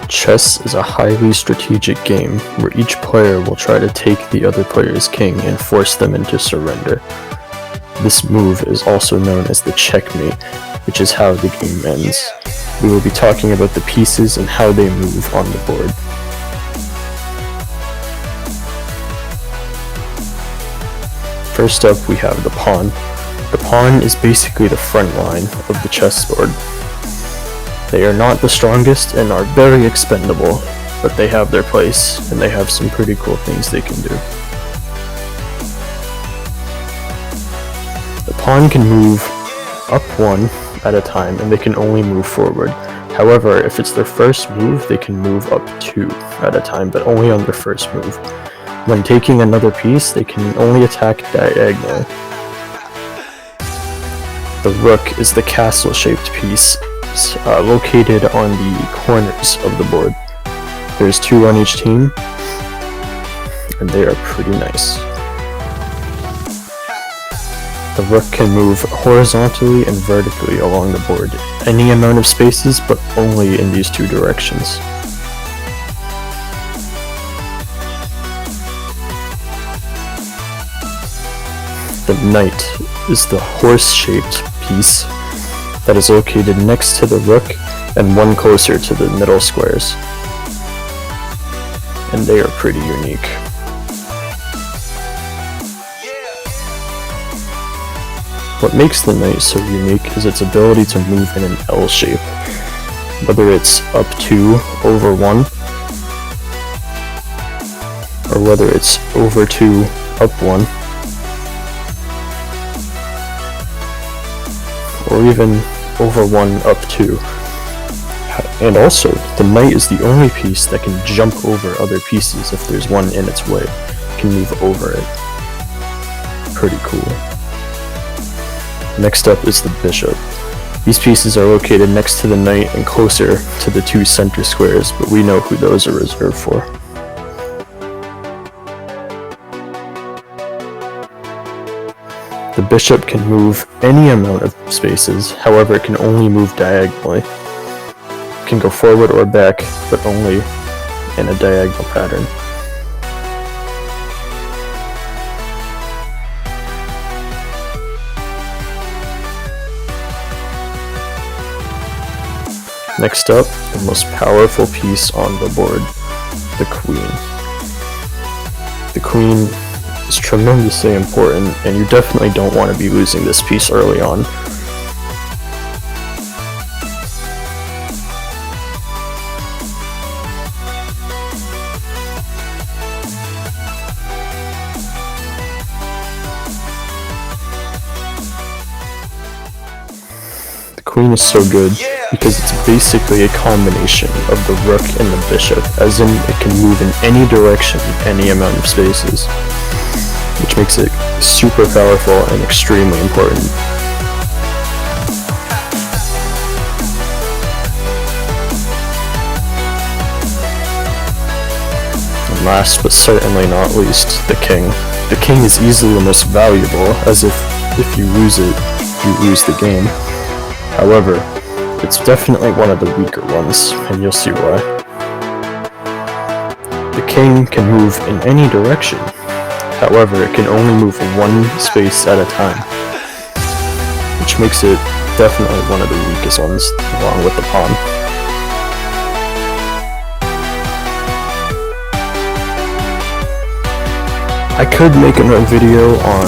Chess is a highly strategic game where each player will try to take the other player's king and force them into surrender. This move is also known as the checkmate, which is how the game ends. We will be talking about the pieces and how they move on the board. First up, we have the pawn. The pawn is basically the front line of the chessboard. They are not the strongest and are very expendable, but they have their place, and they have some pretty cool things they can do. The pawn can move up one at a time, and they can only move forward. However, if it's their first move, they can move up two at a time, but only on their first move. When taking another piece, they can only attack diagonally. The rook is the castle-shaped piece, located on the corners of the board. There's two on each team, and they are pretty nice. The rook can move horizontally and vertically along the board, any amount of spaces, but only in these two directions. The knight is the horse-shaped piece that is located next to the rook and one closer to the middle squares. And they are pretty unique. What makes the knight so unique is its ability to move in an L shape, whether it's up 2 over 1, or whether it's over 2 up 1, or even over 1 up 2. And also, the knight is the only piece that can jump over other pieces if there's one in its way. It can move over it. Pretty cool. Next up is the bishop. These pieces are located next to the knight and closer to the two center squares, but we know who those are reserved for. The bishop can move any amount of spaces, however it can only move diagonally. It can go forward or back, but only in a diagonal pattern. Next up, the most powerful piece on the board, the queen. The queen is tremendously important, and you definitely don't want to be losing this piece early on. The queen is so good because it's basically a combination of the rook and the bishop, as in it can move in any direction, any amount of spaces, which makes it super powerful and extremely important. And last but certainly not least, the king. The king is easily the most valuable, as if you lose it, you lose the game. However, it's definitely one of the weaker ones, and you'll see why. The king can move in any direction. However, it can only move one space at a time, which makes it definitely one of the weakest ones, along with the pawn. I could make another video on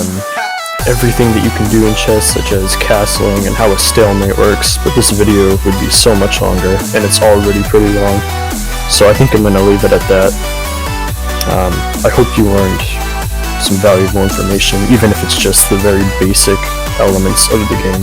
everything that you can do in chess, such as castling and how a stalemate works, but this video would be so much longer, and it's already pretty long, so I think I'm going to leave it at that. I hope you learned some valuable information, even if it's just the very basic elements of the game.